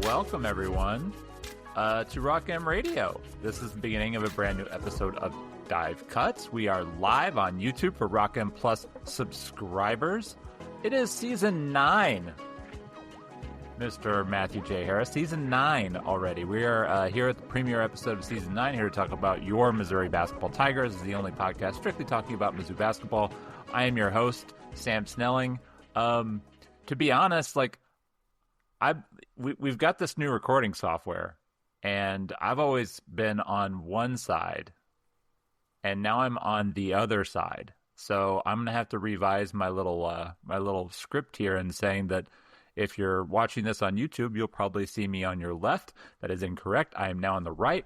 welcome everyone to Rock M Radio. This is the beginning of a brand new episode of Dive Cuts. We are live on YouTube for Rock M Plus subscribers. It is season 9, Mr. Matthew J. Harris. Season 9 already. We are here at the premiere episode of season 9, here to talk about your Missouri basketball Tigers. This is the only podcast strictly talking about Mizzou basketball. I am your host, Sam Snelling. To be honest, we've got this new recording software, and I've always been on one side, and now I'm on the other side. So I'm gonna have to revise my little script here, and saying that if you're watching this on YouTube, you'll probably see me on your left. That is incorrect. I am now on the right.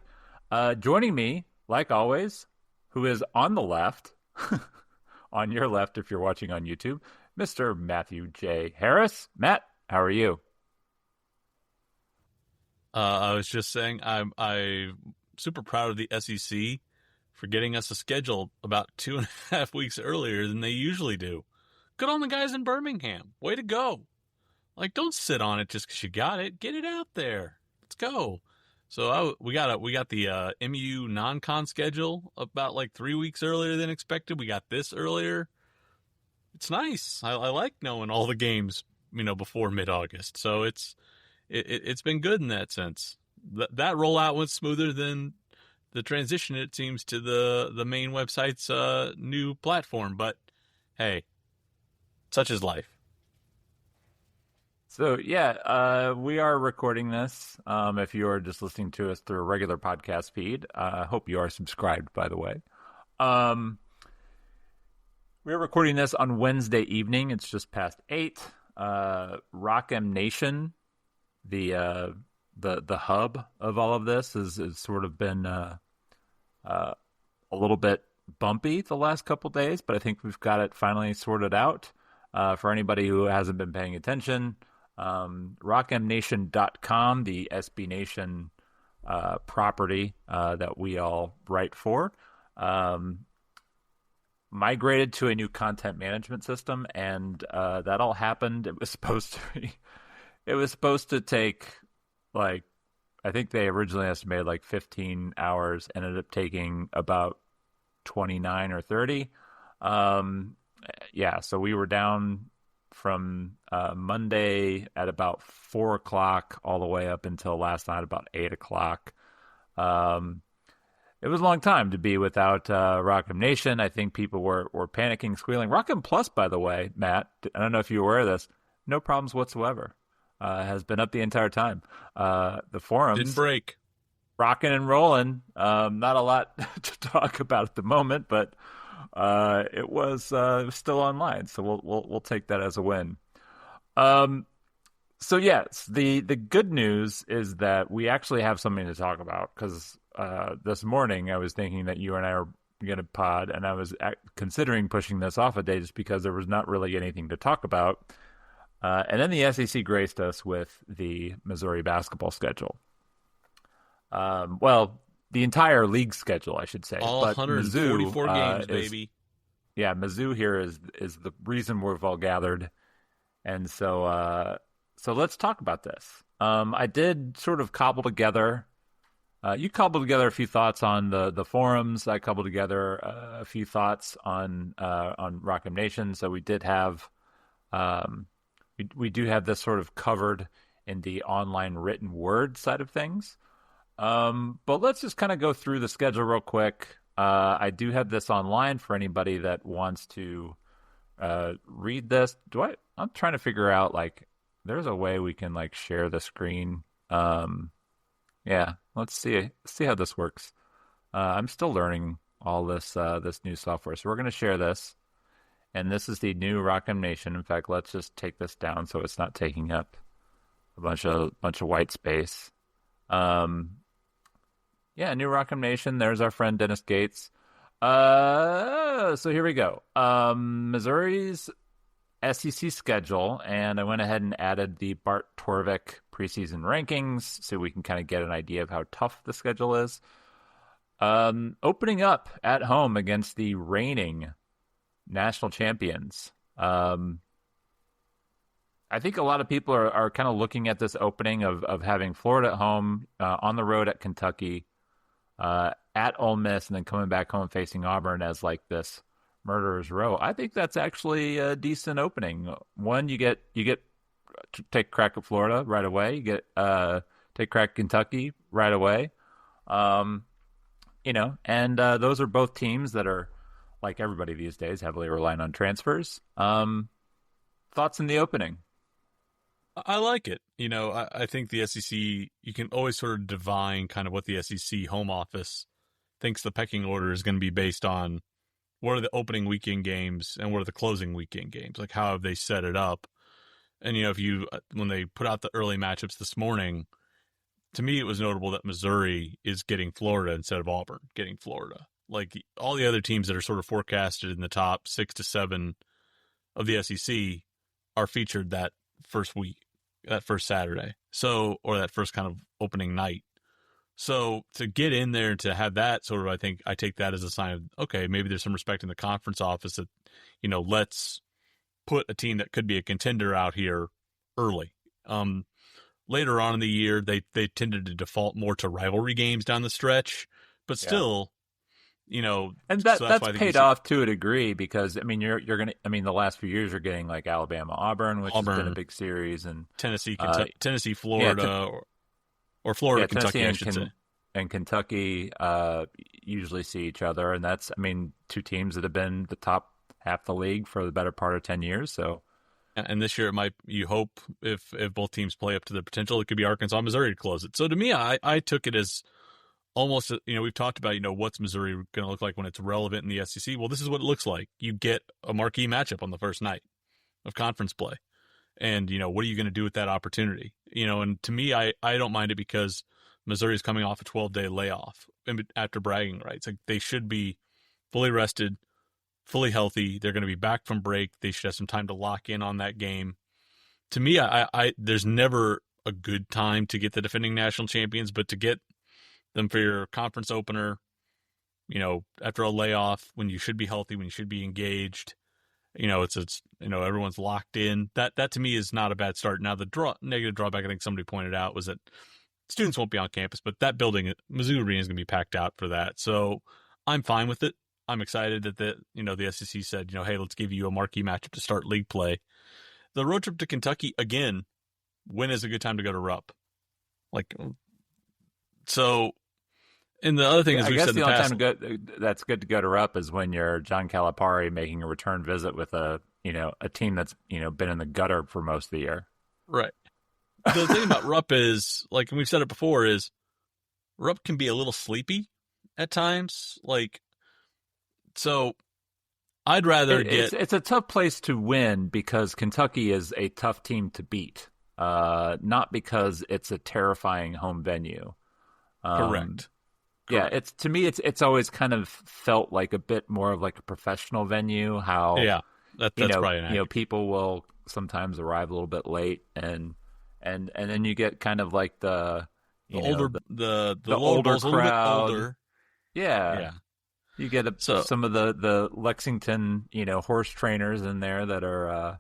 Joining me, like always, who is on the left, on your left if you're watching on YouTube, Mr. Matthew J. Harris. Matt, how are you? I was just saying I'm super proud of the SEC for getting us a schedule about 2.5 weeks earlier than they usually do. Good on the guys in Birmingham. Way to go. Don't sit on it just because you got it. Get it out there. Let's go. So we got the MU non-con schedule about 3 weeks earlier than expected. We got this earlier. It's nice. I like knowing all the games, before mid-August. So it's been good in that sense. That rollout went smoother than the transition, it seems, to the main website's new platform. But hey, such is life. So yeah, we are recording this. If you are just listening to us through a regular podcast feed, I hope you are subscribed, by the way. We're recording this on Wednesday evening. It's just past 8. Rock M Nation, the hub of all of this, has sort of been a little bit bumpy the last couple days, but I think we've got it finally sorted out. For anybody who hasn't been paying attention, rockmnation.com, the SB Nation property that we all write for, migrated to a new content management system, and that all happened. It was supposed to take I think they originally estimated 15 hours, ended up taking about 29 or 30. So we were down from Monday at about 4 o'clock all the way up until last night about 8 o'clock. It was a long time to be without Rock M Nation. I think people were panicking, squealing. Rock M Plus, by the way, Matt, I don't know if you're aware of this, no problems whatsoever. Has been up the entire time. The forums didn't break. Rocking and rolling. Not a lot to talk about at the moment, but it was still online, so we'll take that as a win. So yes, the good news is that we actually have something to talk about, because this morning I was thinking that you and I are going to pod, and I was considering pushing this off a day just because there was not really anything to talk about. And then the SEC graced us with the Missouri basketball schedule. The entire league schedule, I should say. All 144 games, baby. Yeah, Mizzou here is the reason we've all gathered. And so let's talk about this. I did sort of cobble together. You cobbled together a few thoughts on the forums. I cobbled together a few thoughts on Rock M Nation. So we did have, we do have this sort of covered in the online written word side of things. But let's just kind of go through the schedule real quick. I do have this online for anybody that wants to read this. I'm trying to figure out, there's a way we can share the screen. Yeah, let's see how this works. I'm still learning all this new software, so we're going to share this. And this is the new Rock M Nation. In fact, let's just take this down so it's not taking up a bunch of white space. Yeah, new Rock M Nation. There's our friend Dennis Gates. So here we go. Missouri's SEC schedule, and I went ahead and added the Bart Torvik preseason rankings so we can kind of get an idea of how tough the schedule is. Opening up at home against the reigning national champions. I think a lot of people are kind of looking at this opening of having Florida at home, on the road at Kentucky, at Ole Miss, and then coming back home facing Auburn as like this murderer's row. I think that's actually a decent opening. One, you get to take a crack at Florida right away. You get take a crack at Kentucky right away. Um, and those are both teams that are, like everybody these days, heavily relying on transfers. Thoughts in the opening? I like it. I think the SEC, you can always sort of divine kind of what the SEC home office thinks the pecking order is going to be based on what are the opening weekend games and what are the closing weekend games. Like, how have they set it up? And, when they put out the early matchups this morning, to me, it was notable that Missouri is getting Florida instead of Auburn getting Florida. Like, all the other teams that are sort of forecasted in the top 6 to 7 of the SEC are featured that first week, that first Saturday. Or that first kind of opening night. So to get in there and to have that sort of, I think I take that as a sign of, okay, maybe there's some respect in the conference office that, let's put a team that could be a contender out here early. Later on in the year, they tended to default more to rivalry games down the stretch, but Yeah. still, And so that's that's why I think you paid see off to a degree because I mean you're gonna I mean the last few years you're getting like Alabama Auburn, which has been a Auburn, big series, and Tennessee, uh, Tennessee, yeah, Florida, or Florida, Tennessee Kentucky, I should say. and Kentucky usually see each other, and that's I mean two teams that have been the top half the league for the better part of 10 years. So And this year, you hope if both teams play up to their potential, it could be Arkansas, Missouri to close it. So to me, I took it as almost, we've talked about, what's Missouri going to look like when it's relevant in the SEC. Well, this is what it looks like. You get a marquee matchup on the first night of conference play. And, what are you going to do with that opportunity? And to me, I don't mind it because Missouri is coming off a 12-day layoff after bragging rights. Like, they should be fully rested, fully healthy. They're going to be back from break. They should have some time to lock in on that game. To me, I there's never a good time to get the defending national champions, but to get them for your conference opener, after a layoff, when you should be healthy, when you should be engaged, it's everyone's locked in. That to me is not a bad start. Now the negative drawback I think somebody pointed out was that students won't be on campus, but that building, Mizzou Arena, is going to be packed out for that. So I'm fine with it. I'm excited that the SEC said, hey, let's give you a marquee matchup to start league play. The road trip to Kentucky, again, when is a good time to go to Rupp? Like, so, and the other thing is I we've guess said the in the only past, time that's good to go to Rupp is when you're John Calipari making a return visit with a team that's been in the gutter for most of the year. right. The thing about Rupp is, like, and we've said it before, is Rupp can be a little sleepy at times. Like, so I'd rather get. It's a tough place to win because Kentucky is a tough team to beat, not because it's a terrifying home venue. Correct. Yeah, it's to me it's always kind of felt like a bit more of like a professional venue. How Yeah, that's probably an accurate. people will sometimes arrive a little bit late, and then you get kind of like the The older, the older ball's a little bit crowd. older. Yeah, Yeah. you get So some of the Lexington horse trainers in there that are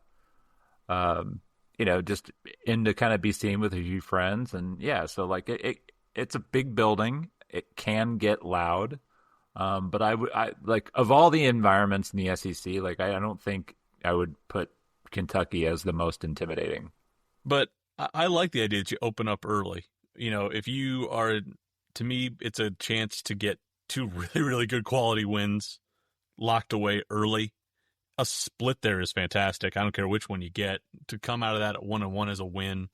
just in to kind of be seen with a few friends, and yeah, so like it's a big building. It can get loud, but I like of all the environments in the SEC, like I don't think I would put Kentucky as the most intimidating. But I like the idea that you open up early. If you are, to me, it's a chance to get two really, really good quality wins locked away early. A split there is fantastic. I don't care which one you get. To come out of that at 1-1 as a win.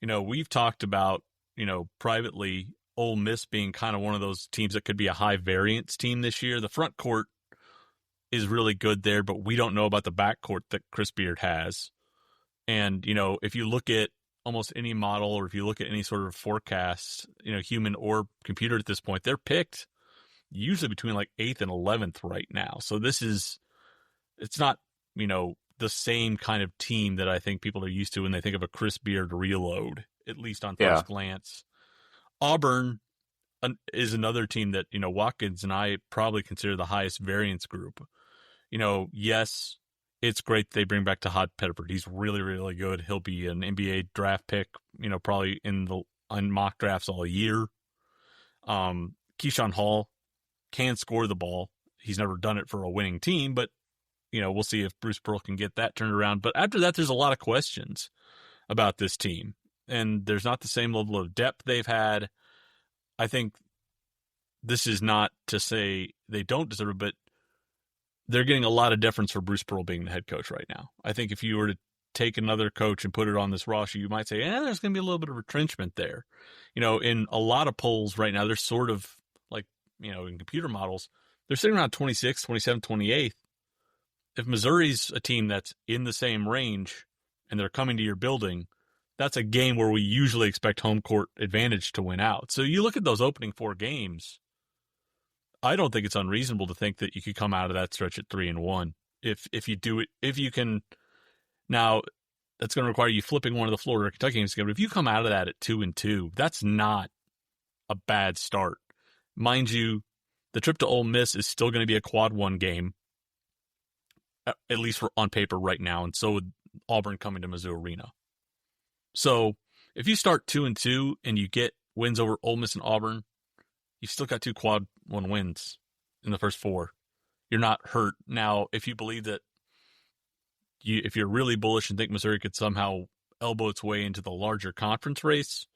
We've talked about, privately, Ole Miss being kind of one of those teams that could be a high variance team this year. The front court is really good there, but we don't know about the back court that Chris Beard has. And, if you look at almost any model or if you look at any sort of forecast, human or computer at this point, they're picked usually between like 8th and 11th right now. So it's not, the same kind of team that I think people are used to when they think of a Chris Beard reload, at least on first glance. Auburn is another team that, Watkins and I probably consider the highest variance group. Yes, it's great they bring back Todd Pettiford. He's really, really good. He'll be an NBA draft pick, probably on mock drafts all year. Keyshawn Hall can score the ball. He's never done it for a winning team, but we'll see if Bruce Pearl can get that turned around. But after that, there's a lot of questions about this team, and there's not the same level of depth they've had. I think this is not to say they don't deserve it, but they're getting a lot of deference for Bruce Pearl being the head coach right now. I think if you were to take another coach and put it on this roster, you might say, there's going to be a little bit of retrenchment there. In a lot of polls right now, they're sort of like, in computer models, they're sitting around 26th, 27th, 28th. If Missouri's a team that's in the same range and they're coming to your building, that's a game where we usually expect home court advantage to win out. So you look at those opening 4 games, I don't think it's unreasonable to think that you could come out of that stretch at 3-1 if you do it. If you can, now that's going to require you flipping one of the Florida or Kentucky games. But if you come out of that at 2-2, that's not a bad start. Mind you, the trip to Ole Miss is still going to be a quad 1 game, at least on paper right now, and so would Auburn coming to Mizzou Arena. So if you start 2-2 and you get wins over Ole Miss and Auburn, you've still got 2 quad 1 wins in the first 4. You're not hurt. Now, if you believe that if you're really bullish and think Missouri could somehow elbow its way into the larger conference race,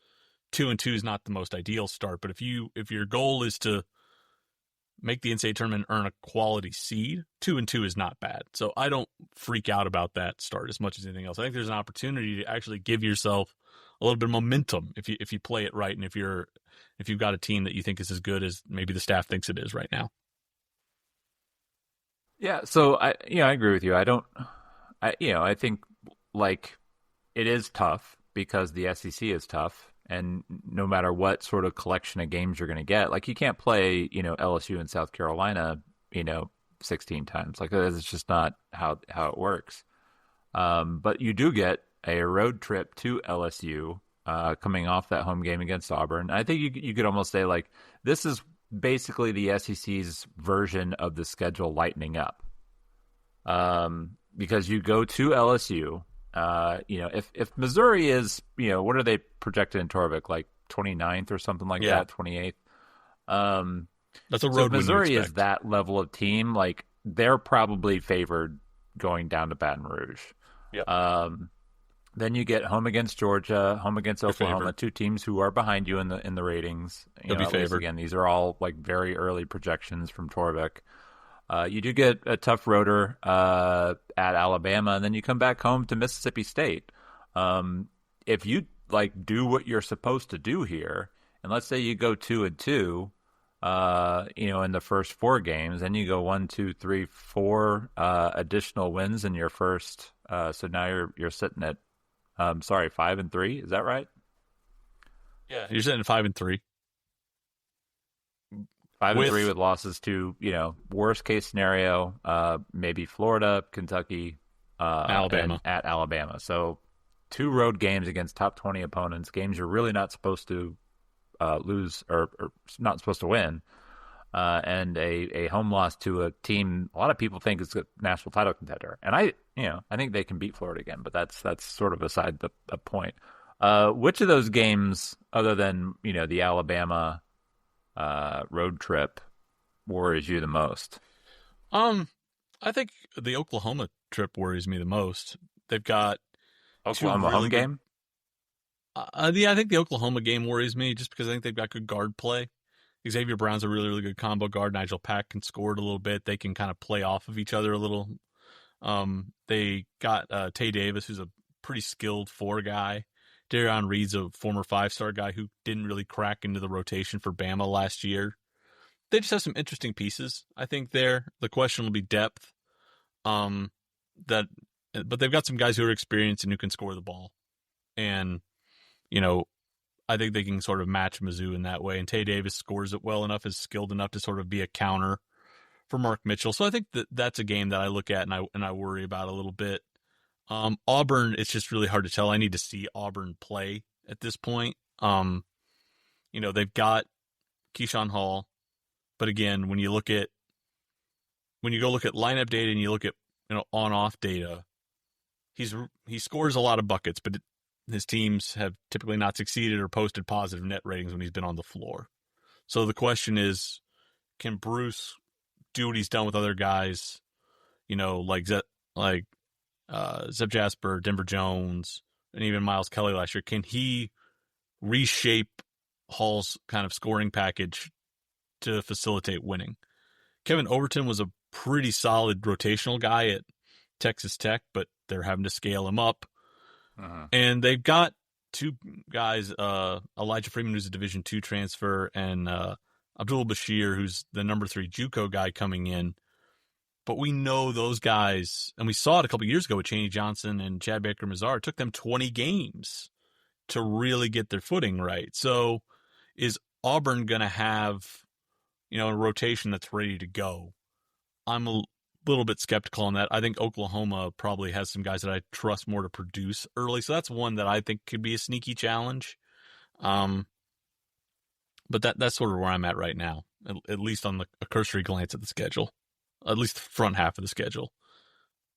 2-2 is not the most ideal start. But if your goal is to make the NCAA tournament and earn a quality seed, 2-2 is not bad. So I don't freak out about that start as much as anything else. I think there's an opportunity to actually give yourself a little bit of momentum if you play it right, and if you've got a team that you think is as good as maybe the staff thinks it is right now. Yeah, so I agree with you. I think like it is tough because the SEC is tough, and no matter what sort of collection of games you're going to get, like you can't play, LSU and South Carolina, 16 times. Like it's just not how it works. But you do get a road trip to LSU coming off that home game against Auburn. I think you could almost say like this is basically the SEC's version of the schedule lightening up. Because you go to LSU, if Missouri is, what are they projected in Torvik, like 29th or something like that, 28th? That's a road so if Missouri is that level of team, like they're probably favored going down to Baton Rouge. Yeah. Then you get home against Georgia, home against Oklahoma, 2 teams who are behind you in the ratings. They'll be favored. Again, these are all like very early projections from Torvik. You do get a tough roader at Alabama, and then you come back home to Mississippi State. If you like do what you're supposed to do here, and let's say you go 2-2, in the first 4 games, then you go 1, 2, 3, 4 additional wins in your first. So now you're sitting at 5-3. Is that right? Yeah, you're sitting at 5-3. 5-3 with losses to, worst case scenario, maybe Florida, Kentucky, Alabama. And at Alabama. So 2 road games against top 20 opponents, games you're really not supposed to lose or not supposed to win, and a home loss to a team a lot of people think is a national title contender. And I think they can beat Florida again, but that's sort of beside the point. Which of those games, other than, the Alabama road trip, worries you the most? I think the Oklahoma trip worries me the most. They've got Oklahoma home game. Yeah, I think the Oklahoma game worries me just because I think they've got good guard play. Xavier Brown's a really, really good combo guard. Nigel Pack can score it a little bit. They can kind of play off of each other a little. They got Tay Davis, who's a pretty skilled 4 guy. Darion Reed's a former 5-star guy who didn't really crack into the rotation for Bama last year. They just have some interesting pieces, I think, there. The question will be depth. But they've got some guys who are experienced and who can score the ball. And, I think they can sort of match Mizzou in that way. And Tay Davis scores it well enough, is skilled enough to sort of be a counter for Mark Mitchell. So I think that's a game that I look at and I worry about a little bit. Auburn, it's just really hard to tell. I need to see Auburn play at this point. They've got Keyshawn Hall, but again, when you go look at lineup data and you look at on-off data, he scores a lot of buckets, but his teams have typically not succeeded or posted positive net ratings when he's been on the floor. So the question is, can Bruce do what he's done with other guys, like Zeb Jasper, Denver Jones, and even Miles Kelly last year? Can he reshape Hall's kind of scoring package to facilitate winning? Kevin Overton was a pretty solid rotational guy at Texas Tech, but they're having to scale him up. Uh-huh. And they've got two guys, Elijah Freeman, who's a Division II transfer, and Abdul Bashir, who's the number 3 JUCO guy coming in. But we know those guys, and we saw it a couple years ago with Chaney Johnson and Chad Baker-Mazar. It took them 20 games to really get their footing right. So is Auburn going to have, a rotation that's ready to go? I'm a little bit skeptical on that. I think Oklahoma probably has some guys that I trust more to produce early. So that's one that I think could be a sneaky challenge. But that's sort of where I'm at right now, at least on a cursory glance at the schedule, at least the front half of the schedule.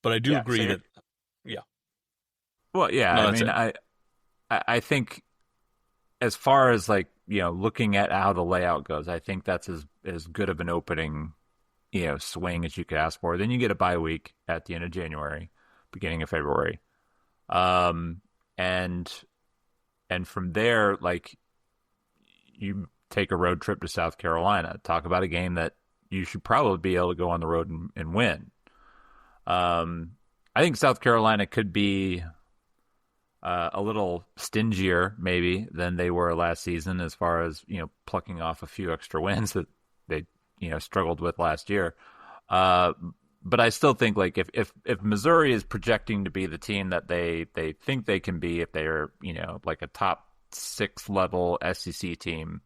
But I do agree that, yeah. Well, yeah, no, I think as far as looking at how the layout goes, I think that's as good of an opening, swing as you could ask for. Then you get a bye week at the end of January, beginning of February. And from there, you take a road trip to South Carolina. Talk about a game that you should probably be able to go on the road and win. I think South Carolina could be a little stingier maybe than they were last season as far as, plucking off a few extra wins that they, struggled with last year. But I still think if Missouri is projecting to be the team that they think they can be, if they're, a top 6 level SEC team,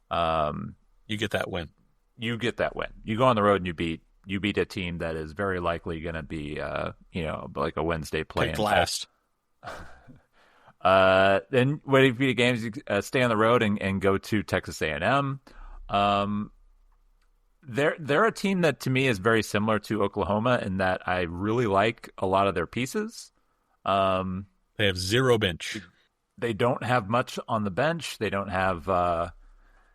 you get that win. You get that win. You go on the road and you beat a team that is very likely going to be, like a Wednesday play. Picked last. Then waiting for the games, you stay on the road and go to Texas A&M. They're a team that to me is very similar to Oklahoma in that I really like a lot of their pieces. They have 0 bench. They don't have much on the bench. They don't have,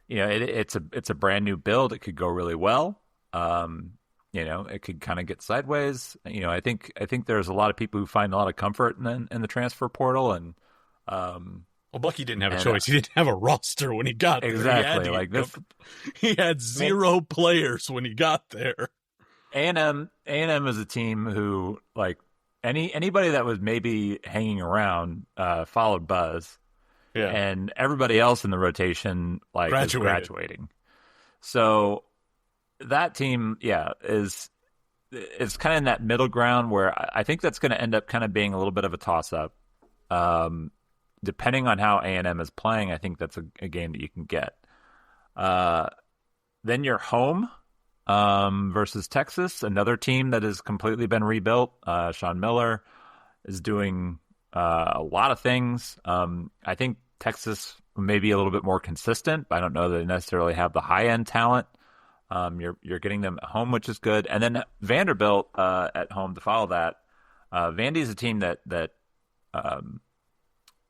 it's a brand new build. It could go really well. It could kind of get sideways. I think there's a lot of people who find a lot of comfort in the transfer portal, and Bucky didn't have a choice. He didn't have a roster when he got there. Exactly. He had 0 players when he got there. A&M is a team who anybody that was maybe hanging around followed Buzz, and everybody else in the rotation is graduating. So that team, is kind of in that middle ground where I think that's going to end up kind of being a little bit of a toss-up. Depending on how A&M is playing, I think that's a game that you can get. Then you're home versus Texas, another team that has completely been rebuilt. Sean Miller is doing a lot of things. I think Texas may be a little bit more consistent. I don't know that they necessarily have the high-end talent. You're getting them at home, which is good. And then Vanderbilt at home to follow that. Vandy's a team that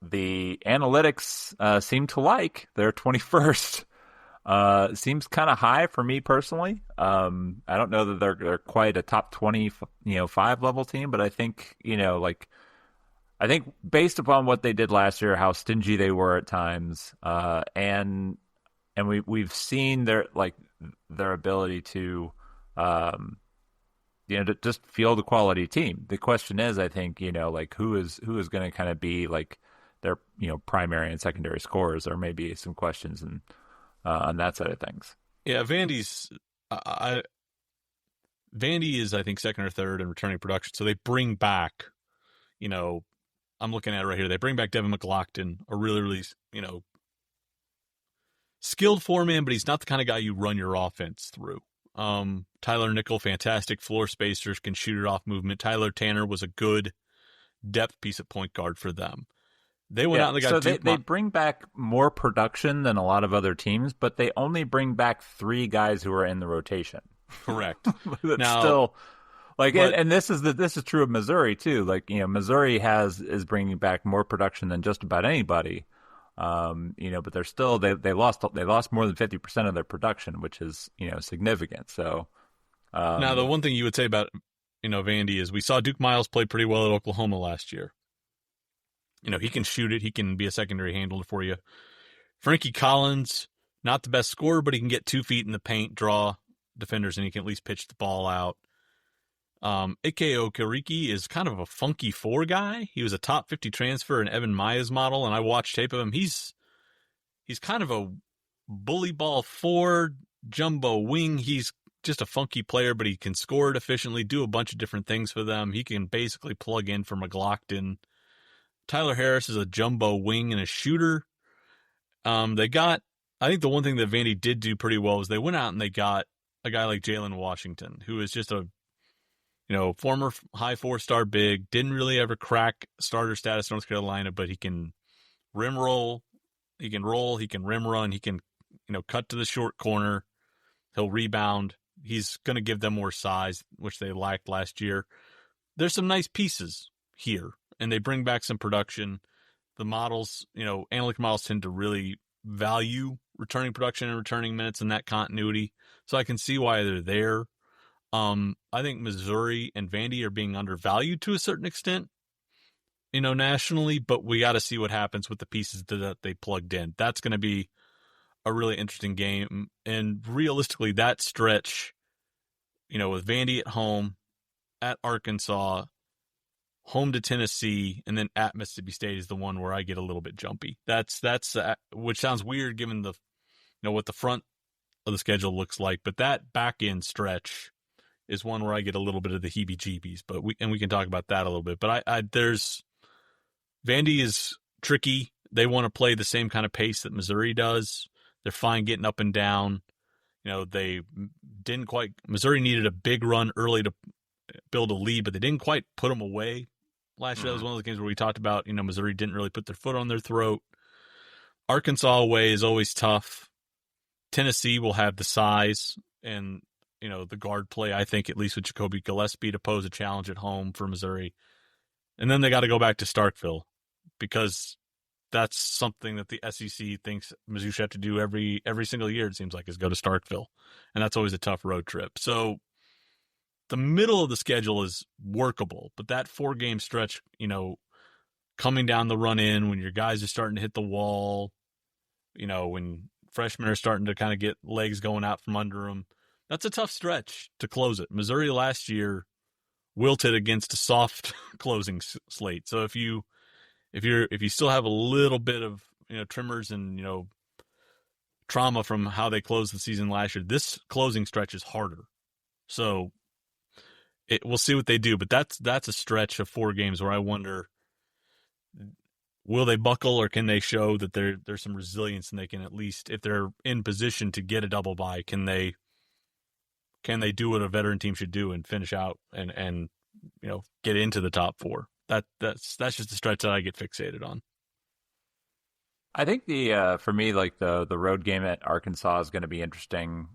the analytics seem to like. They're 21st. Seems kind of high for me personally. I don't know that they're quite a top 25 level team, but I think I think based upon what they did last year, how stingy they were at times, and we've seen their ability to to just field a quality team. The question is, I think, who is going to kind of be their primary and secondary scorers. There may be some questions on that side of things. Yeah, Vandy is, I think, second or third in returning production. So they bring back, I'm looking at it right here. They bring back Devin McLaughlin, a really, really, skilled foreman, but he's not the kind of guy you run your offense through. Tyler Nickel, fantastic floor spacers, can shoot it off movement. Tyler Tanner was a good depth piece at point guard for them. They went out and they bring back more production than a lot of other teams, but they only bring back 3 guys who are in the rotation. Correct. That's still Like, But and this is true of Missouri too. Like, Missouri is bringing back more production than just about anybody. But they're still they lost more than 50% of their production, which is significant. So, now the um, one thing you would say about Vandy is we saw Duke Miles play pretty well at Oklahoma last year. He can shoot it. He can be a secondary handler for you. Frankie Collins, not the best scorer, but he can get 2 feet in the paint, draw defenders, and he can at least pitch the ball out. Ike Okereke is kind of a funky 4 guy. He was a top 50 transfer in Evan Maya's model, and I watched tape of him. He's kind of a bully ball 4, jumbo wing. He's just a funky player, but he can score it efficiently, do a bunch of different things for them. He can basically plug in for McGlockton. Tyler Harris is a jumbo wing and a shooter. I think the one thing that Vandy did do pretty well was they went out and they got a guy like Jalen Washington, who is just a former high 4-star big, didn't really ever crack starter status in North Carolina, but he can rim roll, he can rim run, he can, cut to the short corner, he'll rebound. He's going to give them more size, which they lacked last year. There's some nice pieces here, and they bring back some production. The models, analytic models tend to really value returning production and returning minutes and that continuity. So I can see why they're there. I think Missouri and Vandy are being undervalued to a certain extent, nationally, but we got to see what happens with the pieces that they plugged in. That's going to be a really interesting game. And realistically, that stretch, with Vandy at home, at Arkansas, home to Tennessee, and then at Mississippi State is the one where I get a little bit jumpy. That's which sounds weird given the, what the front of the schedule looks like, but that back end stretch is one where I get a little bit of the heebie-jeebies. But we can talk about that a little bit. But Vandy is tricky. They want to play the same kind of pace that Missouri does. They're fine getting up and down. They didn't quite. Missouri needed a big run early to build a lead, but they didn't quite put them away last year. That was one of the games where we talked about, Missouri didn't really put their foot on their throat. Arkansas away is always tough. Tennessee will have the size and, the guard play, I think, at least with Jacoby Gillespie, to pose a challenge at home for Missouri. And then they got to go back to Starkville because that's something that the SEC thinks Mizzou should have to do every single year, it seems like, is go to Starkville. And that's always a tough road trip. So the middle of the schedule is workable, but that 4-game stretch, coming down the run in when your guys are starting to hit the wall, when freshmen are starting to kind of get legs going out from under them, that's a tough stretch to close it. Missouri last year wilted against a soft closing slate. So if you still have a little bit of tremors and trauma from how they closed the season last year, this closing stretch is harder. So we'll see what they do, but that's a stretch of 4 games where I wonder, will they buckle or can they show that there's some resilience and they can, at least if they're in position to get a double bye, can they do what a veteran team should do and finish out and get into the top 4? That's just the stretch that I get fixated on. I think for me, like the road game at Arkansas is going to be interesting.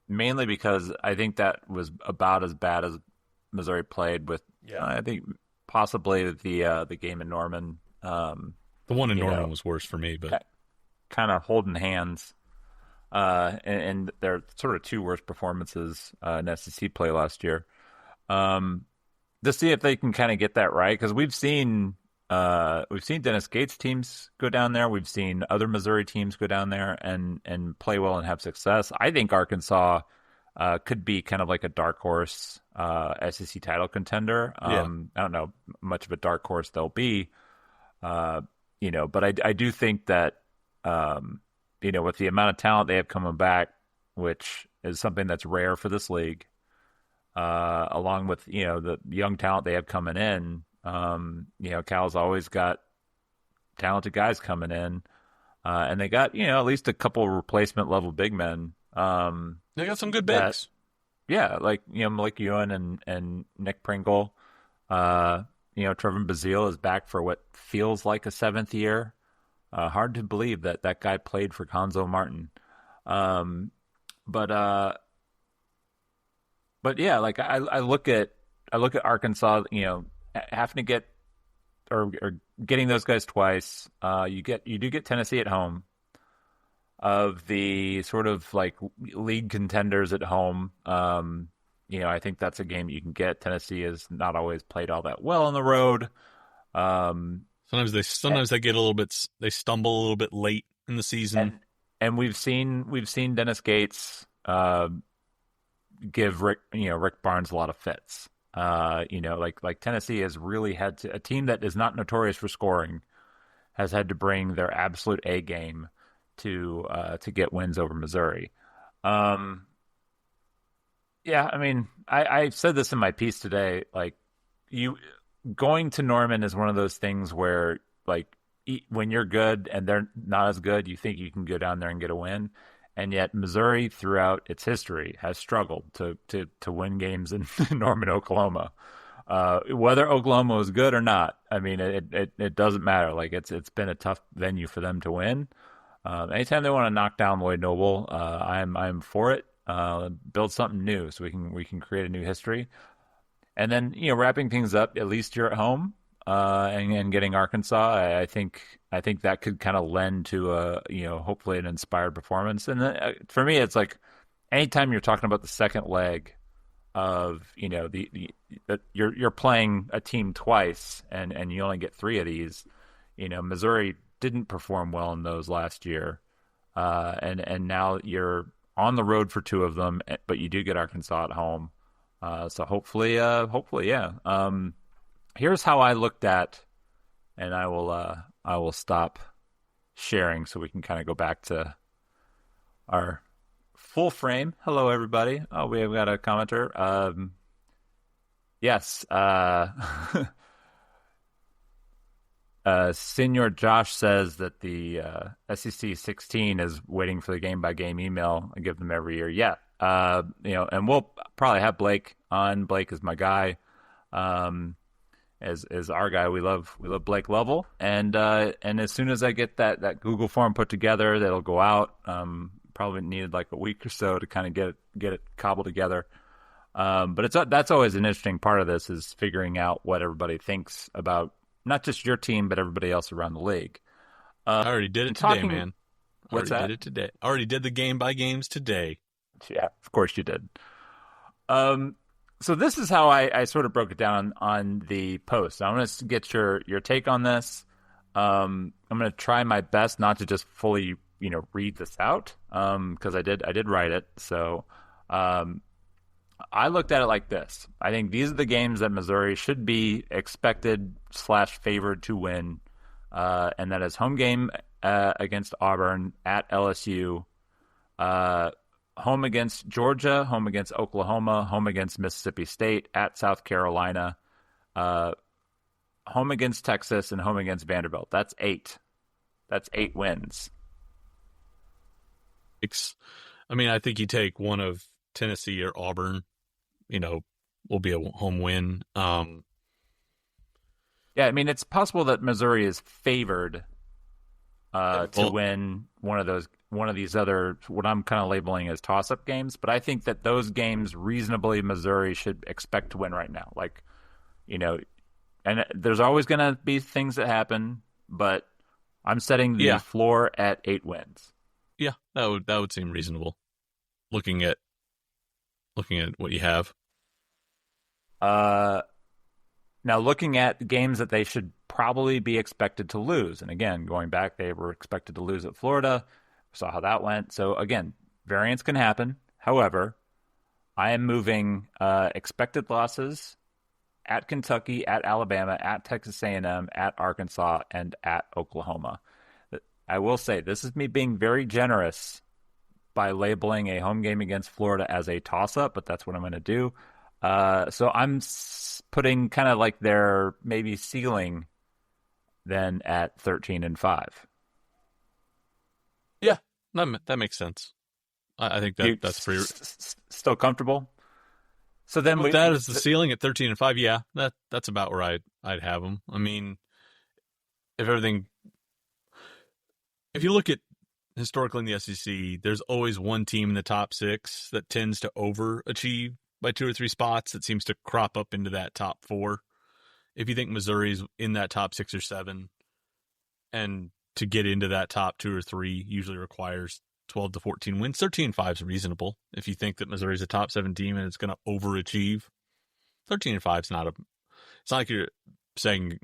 Mainly because I think that was about as bad as Missouri played with. Yeah. I think possibly the game in Norman. The one in Norman was worse for me, but kind of holding hands. And they're sort of 2 worst performances in SEC play last year. To see if they can kind of get that right, because we've seen Dennis Gates teams go down there. We've seen other Missouri teams go down there and play well and have success. I think Arkansas could be kind of like a dark horse SEC title contender. I don't know much of a dark horse they'll be, but I do think that with the amount of talent they have coming back, which is something that's rare for this league, along with the young talent they have coming in. Cal's always got talented guys coming in, and they got at least a couple replacement level big men. They got some good bigs. Like Malik Ewan and Nick Pringle. Trevor Bazile is back for what feels like a 7th year. Hard to believe that guy played for Conzo Martin. But but yeah, like I look at Arkansas, having to get or getting those guys twice. You do get Tennessee at home. Of the sort of like league contenders at home, I think that's a game you can get. Tennessee has not always played all that well on the road. Um, Sometimes they get a little bit, they stumble a little bit late in the season. and we've seen Dennis Gates give Rick Barnes a lot of fits. Like Tennessee has really had to, a team that is not notorious for scoring has had to bring their absolute A game to get wins over Missouri. Um, yeah, I mean, I said this in my piece today. Like, you going to Norman is one of those things where, like, when you're good and they're not as good, you think you can go down there and get a win. And yet, Missouri, throughout its history, has struggled to win games in Norman, Oklahoma. Whether Oklahoma is good or not, I mean, it doesn't matter. Like, it's been a tough venue for them to win. Anytime they want to knock down Lloyd Noble, I'm for it. Build something new so we can create a new history. And then wrapping things up, at least you're at home, and getting Arkansas. I think that could kind of lend to a hopefully an inspired performance. And then, for me, it's like anytime you're talking about the second leg of you're playing a team twice and you only get three of these. Missouri didn't perform well in those last year, and now you're on the road for two of them, but you do get Arkansas at home. So hopefully, yeah. Here's how I looked at, and I will stop sharing so we can kind of go back to our full frame. Hello, everybody. Oh, we have got a commenter. Yes. Senior Josh says that the SEC 16 is waiting for the game by game email. I give them every year. Yeah. And we'll probably have Blake on. Blake is my guy. As our guy, we love Blake Lovell. And as soon as I get that Google form put together, that'll go out. Probably needed like a week or so to kind of get it cobbled together. But that's always an interesting part of this, is figuring out what everybody thinks about not just your team, but everybody else around the league. I already did it today, man. What's that? Did it today. I already did the game by games today. Yeah, of course you did. So this is how I sort of broke it down on the post. I'm going to get your take on this. I'm going to try my best not to just fully read this out, because I did write it. So I looked at it like this. I think these are the games that Missouri should be expected/favored to win, and that is home game against Auburn, at LSU, home against Georgia, home against Oklahoma, home against Mississippi State, at South Carolina, home against Texas, and home against Vanderbilt. That's 8. That's 8 wins. I mean, I think you take one of Tennessee or Auburn, will be a home win. Yeah, I mean, it's possible that Missouri is favored to win one of these other, what I'm kind of labeling as toss-up games. But I think that those games reasonably Missouri should expect to win right now. Like, and there's always going to be things that happen, but I'm setting the floor at 8 wins. Yeah, that would seem reasonable. Looking at what you have. Now, looking at games that they should probably be expected to lose, and again, going back, they were expected to lose at Florida. Saw how that went. So again, variance can happen. However, I am moving expected losses at Kentucky, at Alabama, at Texas A&M, at Arkansas, and at Oklahoma. I will say this is me being very generous by labeling a home game against Florida as a toss-up, but that's what I'm going to do. So I'm putting kind of like their maybe ceiling then at 13-5. Yeah, that makes sense. I think that's pretty. Still comfortable. So then that is the ceiling at 13-5. Yeah, that's about where I'd have them. I mean, if you look at historically in the SEC, there's always one team in the top 6 that tends to overachieve by 2 or 3 spots that seems to crop up into that top 4. If you think Missouri's in that top 6 or 7, and to get into that top 2 or 3 usually requires 12 to 14 wins. 13-5 is reasonable. If you think that Missouri's a top 7 team and it's going to overachieve, 13-5 is not it's not like you're saying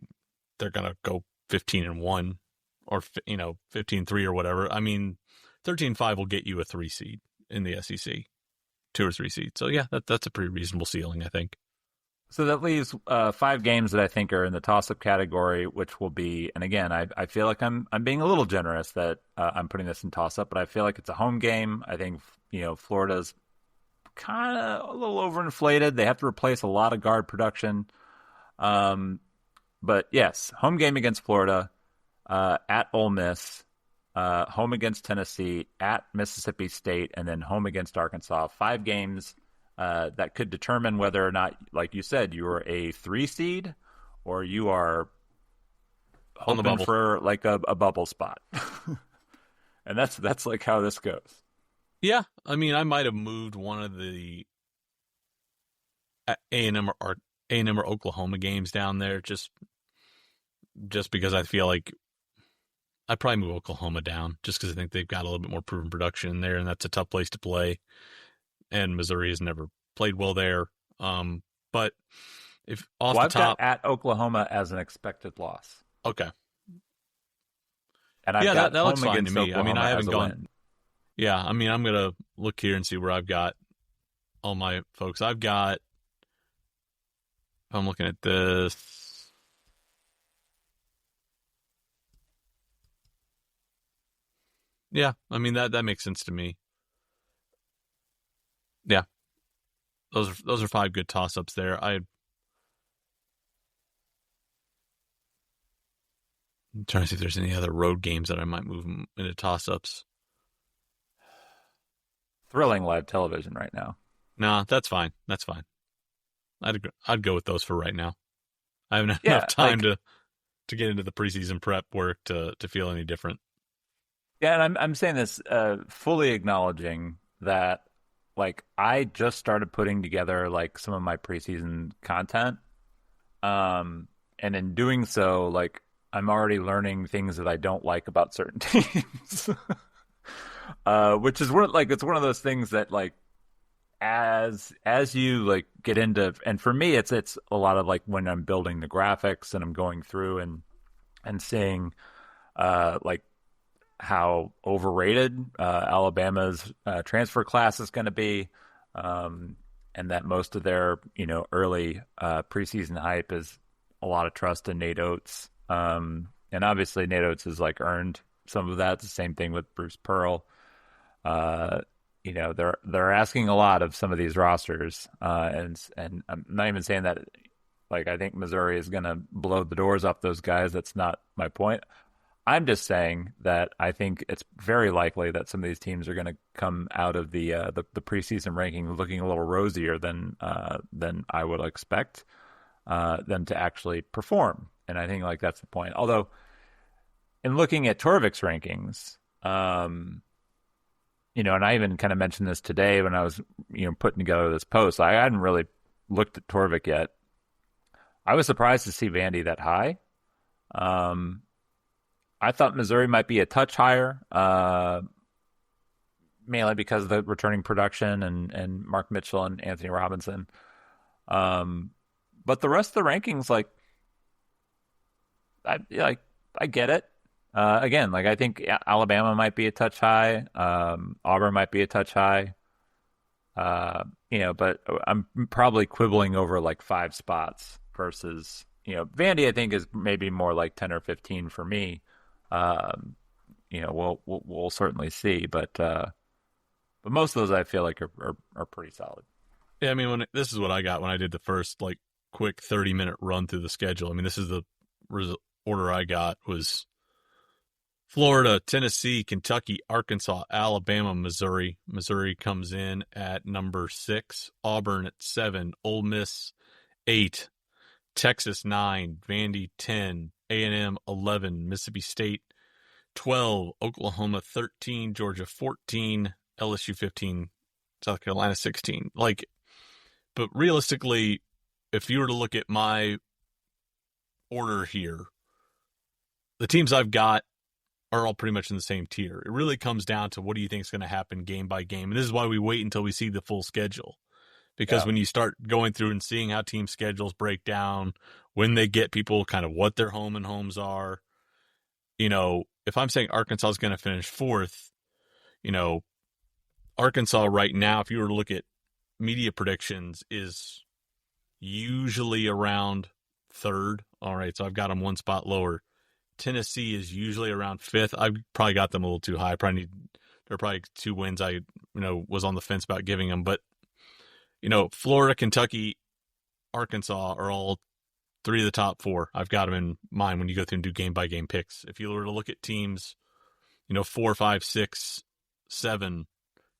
they're going to go 15-1 or 15-3 or whatever. I mean, 13-5 will get you a 3 seed in the SEC, 2 or 3 seeds. So yeah, that's a pretty reasonable ceiling, I think. So that leaves 5 games that I think are in the toss-up category, which will be, and again, I feel like I'm being a little generous that I'm putting this in toss-up, but I feel like it's a home game. I think Florida's kind of a little overinflated. They have to replace a lot of guard production. But yes, home game against Florida, at Ole Miss, home against Tennessee, at Mississippi State, and then home against Arkansas. 5 games that could determine whether or not, like you said, you are a 3 seed or you are hoping for like a bubble spot. And that's like how this goes. Yeah, I mean, I might have moved one of the A&M or Oklahoma games down there just because I feel like I'd probably move Oklahoma down just because I think they've got a little bit more proven production there, and that's a tough place to play. And Missouri has never played well there. But if off the I've top, got at Oklahoma as an expected loss. Okay. And I've got that looks fine to me. Oklahoma, I mean, I haven't gone. Win. Yeah, I mean, I'm gonna look here and see where I've got all my folks. I've got. I'm looking at this. Yeah, I mean that makes sense to me. Yeah, those are 5 good toss-ups there. I'm trying to see if there's any other road games that I might move into toss-ups. Thrilling live television right now. No, that's fine. That's fine. I'd go with those for right now. I haven't had enough time to get into the preseason prep work to feel any different. Yeah, and I'm saying this fully acknowledging that, like, I just started putting together like some of my preseason content, and in doing so, like, I'm already learning things that I don't like about certain teams, which is it's one of those things that, like, as you like get into, and for me it's a lot of like when I'm building the graphics and I'm going through and seeing like how overrated Alabama's transfer class is going to be, and that most of their early preseason hype is a lot of trust in Nate Oates, and obviously Nate Oates has like earned some of that. It's the same thing with Bruce Pearl. They're asking a lot of some of these rosters, and I'm not even saying that like I think Missouri is going to blow the doors off those guys. That's not my point. I'm just saying that I think it's very likely that some of these teams are going to come out of the preseason ranking looking a little rosier than I would expect them to actually perform. And I think like that's the point. Although, in looking at Torvik's rankings, and I even kind of mentioned this today when I was putting together this post. I hadn't really looked at Torvik yet. I was surprised to see Vandy that high. I thought Missouri might be a touch higher, mainly because of the returning production and Mark Mitchell and Anthony Robinson. But the rest of the rankings, I get it. Again, like I think Alabama might be a touch high, Auburn might be a touch high, but I'm probably quibbling over like 5 spots versus Vandy. I think is maybe more like 10 or 15 for me. We'll certainly see, but most of those I feel like are pretty solid. Yeah, I mean, this is what I got when I did the first like quick 30-minute run through the schedule. I mean, this is the order I got was Florida, Tennessee, Kentucky, Arkansas, Alabama, Missouri. Missouri comes in at number 6, Auburn at 7, Ole Miss 8, Texas 9, Vandy 10, A&M 11, Mississippi State 12, Oklahoma 13, Georgia 14, LSU 15, South Carolina 16. Like, But realistically, if you were to look at my order here, the teams I've got are all pretty much in the same tier. It really comes down to what do you think is going to happen game by game. And this is why we wait until we see the full schedule. Because when you start going through and seeing how team schedules break down, when they get people, kind of what their home and homes are, if I'm saying Arkansas is going to finish fourth, Arkansas right now, if you were to look at media predictions, is usually around third. All right, so I've got them one spot lower. Tennessee is usually around fifth. I've probably got them a little too high. There are probably 2 wins I was on the fence about giving them, but Florida, Kentucky, Arkansas are all 3 of the top 4. I've got them in mind when you go through and do game by game picks. If you were to look at teams, 4, 5, 6, 7,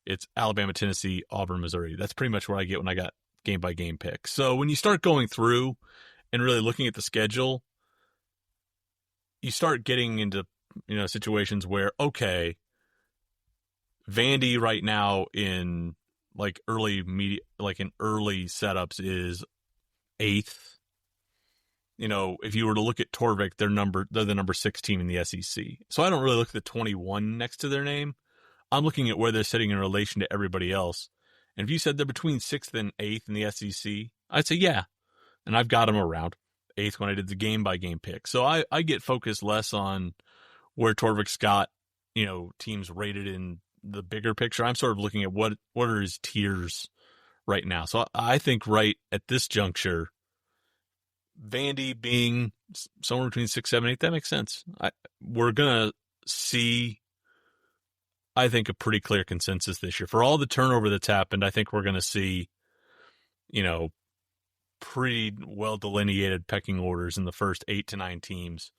it's Alabama, Tennessee, Auburn, Missouri. That's pretty much where I get when I got game by game picks. So when you start going through and really looking at the schedule, you start getting into situations where, okay, Vandy right now in early setups is 8th. If you were to look at Torvik, they're the number 6 team in the SEC. So I don't really look at the 21 next to their name. I'm looking at where they're sitting in relation to everybody else. And if you said they're between 6th and 8th in the SEC, I'd say yeah. And I've got them around 8th when I did the game by game pick. So I get focused less on where Torvik's got, teams rated in the bigger picture. I'm sort of looking at what are his tiers right now. So I think right at this juncture, Vandy being somewhere between 6, 7, 8, that makes sense. We're going to see, I think, a pretty clear consensus this year. For all the turnover that's happened, I think we're going to see, pretty well delineated pecking orders in the first 8 to 9 teams.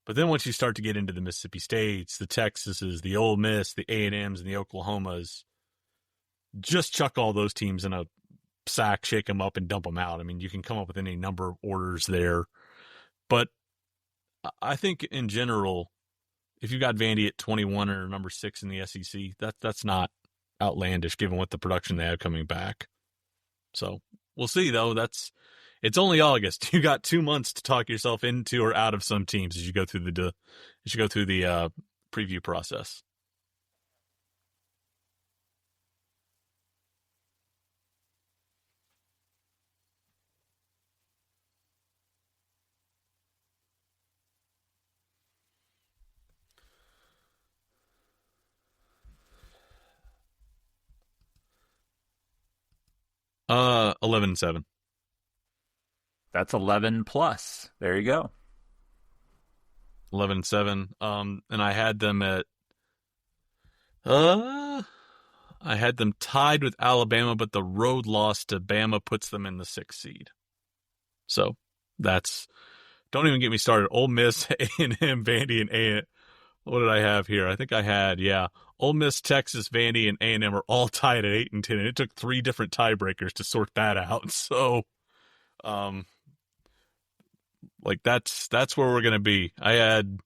But then once you start to get into the Mississippi States, the Texases, the Ole Miss, the A&Ms, and the Oklahomas, just chuck all those teams in a sack, shake them up, and dump them out. I mean, you can come up with any number of orders there. But I think in general, if you got Vandy at 21 or number 6 in the SEC, that's not outlandish given what the production they have coming back. So we'll see, though. It's only August. You got 2 months to talk yourself into or out of some teams as you go through the preview process. Uh, 11-7. That's 11 plus. There you go. 11-7. And I had them at I had them tied with Alabama, but the road loss to Bama puts them in the 6th seed. So don't even get me started. Ole Miss, A&M, Vandy, and A. What did I have here? I think I had, Ole Miss, Texas, Vandy, and A&M are all tied at 8 and 10, and it took 3 different tiebreakers to sort that out. So, that's where we're gonna be. I had,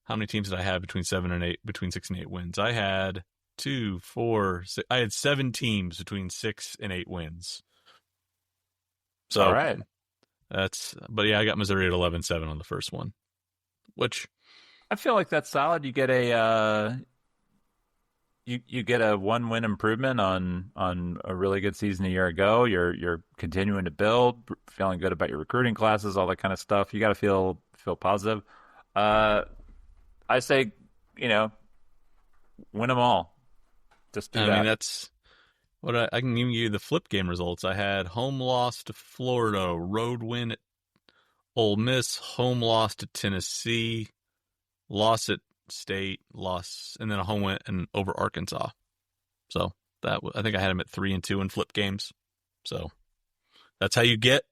how many teams did I have between 6 and 8 wins? I had 2, 4, 6. I had 7 teams between 6 and 8 wins. So, all right. But I got Missouri at 11-7 on the first one, which I feel like that's solid. You get a you get a 1-win improvement on a really good season a year ago. You're continuing to build, feeling good about your recruiting classes, all that kind of stuff. You got to feel positive. I say, win them all. Just do that. I mean, that's what I can give you the flip game results. I had home loss to Florida, road win at Ole Miss, home loss to Tennessee, loss at State, loss, and then a home win and over Arkansas. So I think I had them at 3-2 in flip games. So that's how you get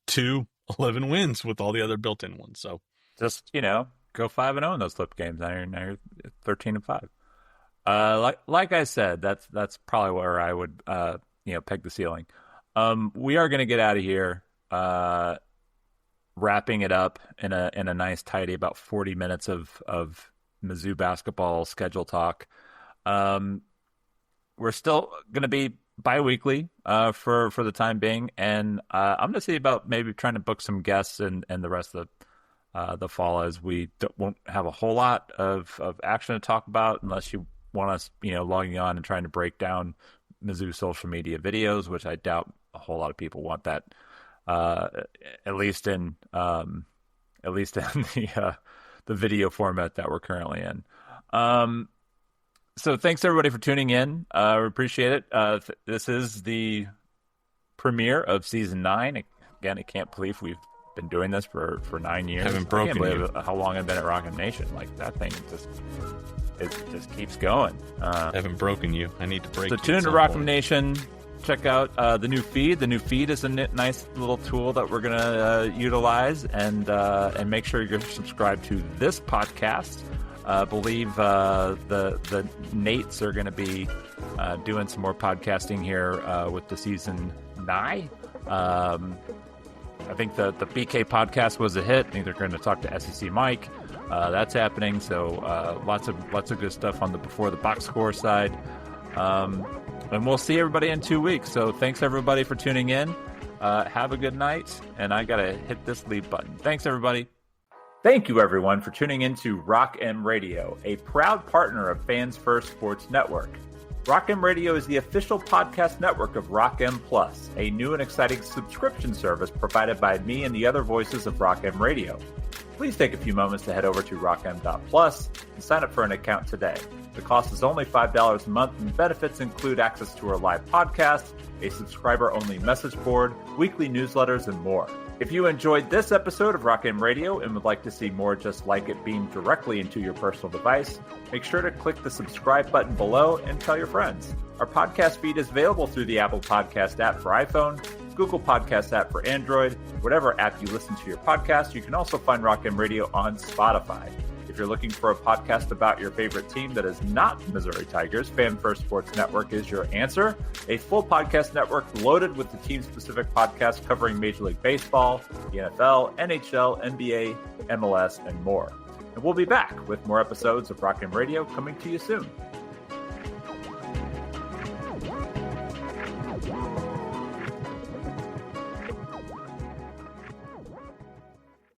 to 11 wins with all the other built-in ones. So just go 5-0 in those flip games. Now you're 13-5. Like I said, that's probably where I would peg the ceiling. We are going to get out of here. Wrapping it up in a nice tidy about 40 minutes of Mizzou basketball schedule talk. We're still going to be bi-weekly for the time being, and I'm going to see about maybe trying to book some guests and the rest of the fall, as we won't have a whole lot of action to talk about unless you want us, logging on and trying to break down Mizzou social media videos, which I doubt a whole lot of people want that, at least in the video format that we're currently in. So thanks everybody for tuning in. We appreciate it. This is the premiere of season 9. Again, I can't believe we've been doing this for 9 years. Haven't broken I can't believe you. how long I've been at Rock Nation. Like, that thing just keeps going. Haven't broken you. I need to break you. So tune into Rock Nation. Check out the new feed. The new feed is a nice little tool that we're going to utilize, and make sure you're subscribed to this podcast. I believe the Nates are going to be doing some more podcasting here with the season 9. I think the BK podcast was a hit. I think they're going to talk to SEC Mike. That's happening. So lots of good stuff on the Before the Box Score side. And we'll see everybody in 2 weeks. So thanks everybody for tuning in. Have a good night. And I got to hit this leave button. Thanks everybody. Thank you, everyone, for tuning in to Rock M Radio, a proud partner of Fans First Sports Network. Rock M Radio is the official podcast network of Rock M Plus, a new and exciting subscription service provided by me and the other voices of Rock M Radio. Please take a few moments to head over to rockm.plus and sign up for an account today. The cost is only $5 a month, and benefits include access to our live podcast, a subscriber-only message board, weekly newsletters, and more. If you enjoyed this episode of Rock M Radio and would like to see more just like it beamed directly into your personal device, make sure to click the subscribe button below and tell your friends. Our podcast feed is available through the Apple Podcast app for iPhone, Google Podcast app for Android, whatever app you listen to your podcast. You can also find Rock M Radio on Spotify. If you're looking for a podcast about your favorite team that is not Missouri Tigers, Fan First Sports Network is your answer. A full podcast network loaded with the team-specific podcasts covering Major League Baseball, the NFL, NHL, NBA, MLS, and more. And we'll be back with more episodes of Rock M Radio coming to you soon.